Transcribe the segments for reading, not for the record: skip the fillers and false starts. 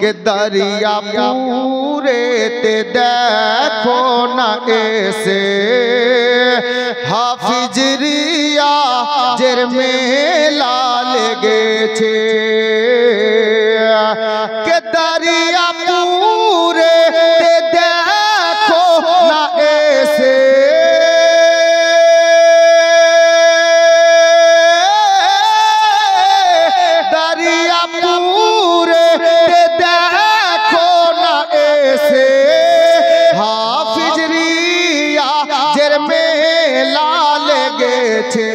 के दरिया पूरे ते देखो ना ऐसे हाफिज रियाजेर मेला लेगेছে के दरिया पूरे ते देखो ना ऐसे दरिया पूरे ते देखो ना ऐसे हाफिज रियाजेर मेला लेगেছে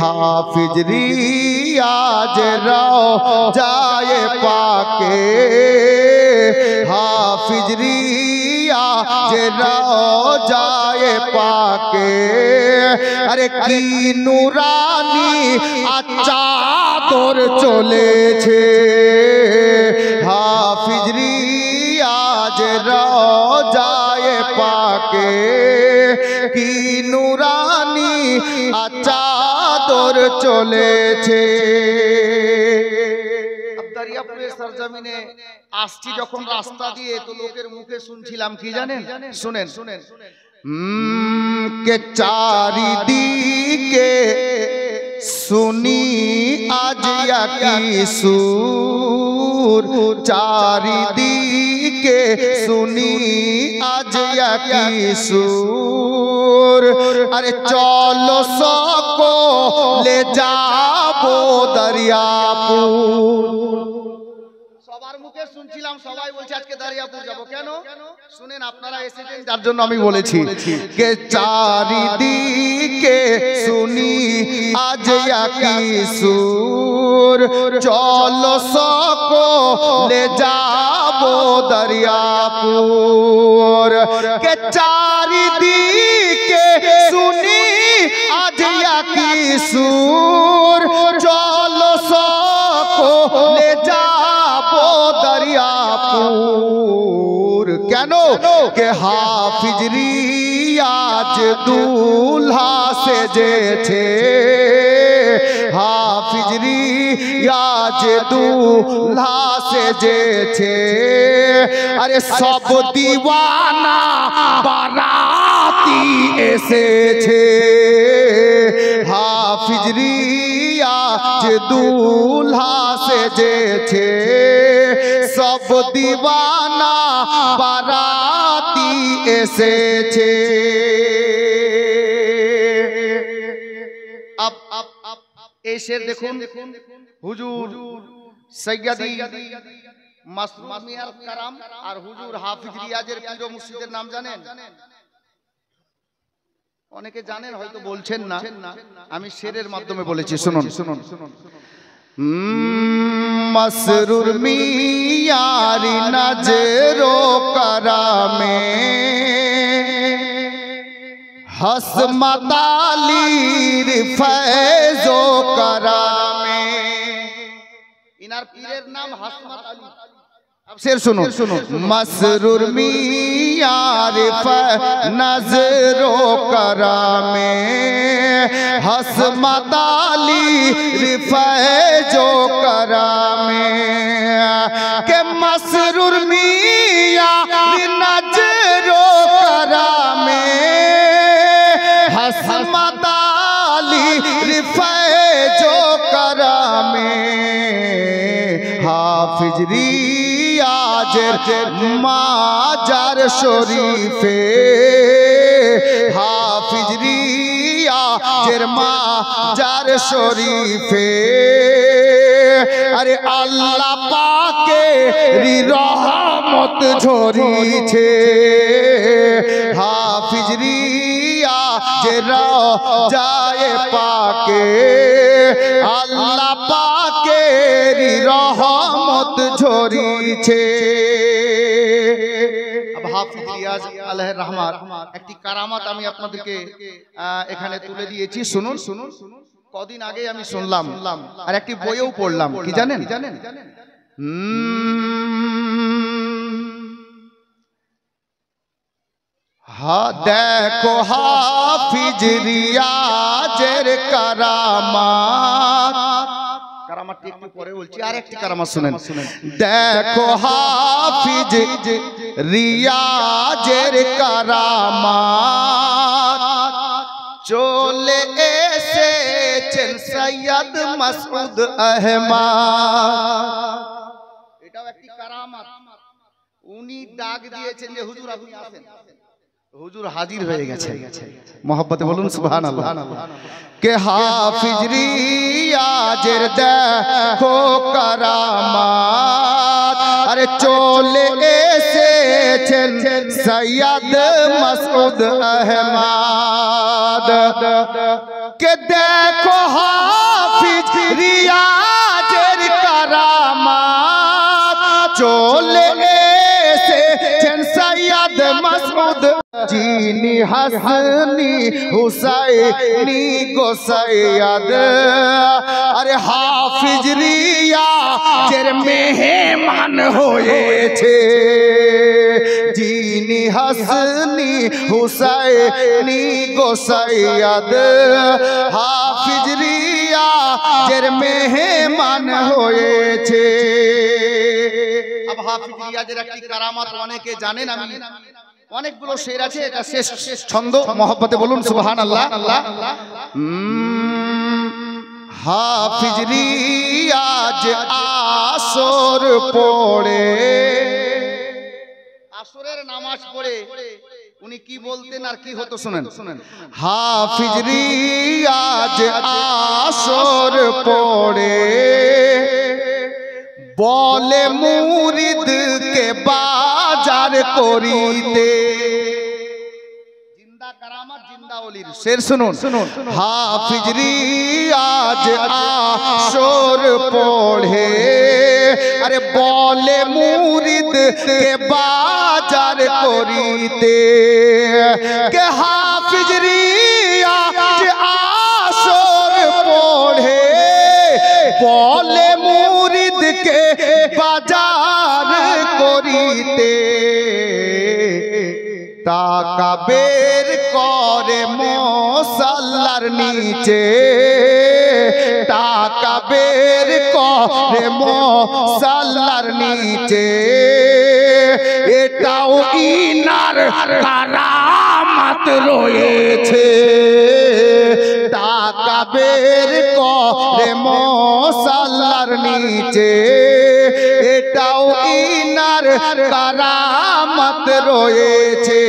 हाफिज रियाजेर रौजाए पाके हाफिज रियाजेर रौजाए पाके अरे की नूरानी चादर चलेছে हाफिज रियाजेर रौजाए पाके की नूरानी चादर चलेছে। दरियापुरेर सरजमीने आसছি যখন রাস্তা দিয়ে তো লোকের মুখে শুনছিলাম কি জানেন শুনেন के चारिदिके सुनी आज की सुर चारिदिके सुनी आज की सुर अरे चलो सको ले जाबो दरियापुर সবার মুখে শুনছিলাম সবাই বলছে আজকে দরিয়াপুর যাব কেন শুনেন আপনারা এসেছেন যার জন্য আমি বলেছি কে চারিদিকে শুনি আজ কি সুর চলো সको ले जाबो दरियापुर के चारिदिके सुनी आज की सुर चलो सको ले जाबो दरियापुर কেন के हाफिज रियाज दूल्हा সেজেছে हाफिज रियाज दूल्हा সেজেছে अरे सब दीवाना बाराती এসেছে हाफिज रियाज दूल्हा সেজেছে सब दीवाना बाराती এসেছে। अब এই শের দেখুন হুজুর সৈয়দি মাসরুর মিয়ার কারাম আর হুজুর হাফিজ রিয়াজের পীর ও মুর্শিদের নাম জানেন অনেকে জানেন হয়তো বলছেন না আমি শেরের মাধ্যমে বলেছি শুনুন मसरूर मियारी नजरो करामे हसमतालीर फैजो करामे इनार पीरेर नाम हसमत अली अब शेर सुनो मसरूर मियार नजरो करामे हसमत अली फैजो करामे के मसरूर मियार नजरो करामे हसमत अली फैजो करामे हाफिज रियाजेर माजार शरीफे हाफिज रियाजेर माजार शरीफे अरे अल्लाह पाके रहमत झरिছে हाफिज रियाजेर रौजाए पाके अल्लाह पाके रहमत झरिছে। হাফিজ রিয়াজ আলাইহির রহমাত একটি কারামাত আমি আপনাদেরকে এখানে তুলে দিয়েছি শুনুন কদিন আগে আমি শুনলাম আর একটি বইও পড়লাম কি জানেন देखो हाफिज रियाजेर करामात কারামাতটি একটু পরে বলছি, আর একটি কারামাত শুনেন। দেখো হাফিজ রিয়াজের কারামাত, চলে এসেছেন সৈয়দ মাসউদ আহমদ। এটাও একটি কারামাত। উনি ডাক দিয়েছেন যে হুজুর আপনি আসেন, হুজুর হাজির হয়ে গেছে। মোহাব্বতে বলুন সুবহানাল্লাহ। কে হাফিজ রিয়াজের দেখো কারামাত, আরে চলে এসেছেন সৈয়দ মাসউদ আহমদ। কে দেখো হাফিজ রিয়াজের কারামাত, চলে এসেছেন সৈয়দ মাসউদ, যিনি হাসানি হুসাইনি গো সৈয়দ। আরে হাফিজ রিয়াজের মেহমান হয়েছে, যিনি হাসানি হুসাইনি গো সৈয়দ। হাফিজ রিয়াজের মেহমান হয়েছে। হাফিজ রিয়াজের একটি কারামাত অনেকে জানেন, আমি অনেকগুলো শের আছে, এটা শেষ ছন্দ। মোহাব্বতে বলুন সুবহানাল্লাহ। হাফিজ রিয়াজ আসর পড়ে, আসরের নামাজ পড়ে উনি কি বলতেন আর কি হতো শুনেন। হাফিজ রিয়াজ আসর পড়ে, বলে মুরিদকে বাজার করিতে। জিন্দা কারামাত, জিন্দা ওলির শের শুনুন। হাফিজ রিয়াজ আসর পড়ে, আরে বলে মুরিদকে বাজার করিতে। কে হাফিজ রিয়াজ আসর পড়ে, বলে মুরিদকে বাজার করিতে। টাকা বের করে মুসাল্লার নিচে, টাকা বের করে মুসাল্লার নিচে। এটাও ইনার কারামাত রয়েছে, টাকা বের করে মুসাল্লার নিচে। এটাও ইনার কারামাত রয়েছে।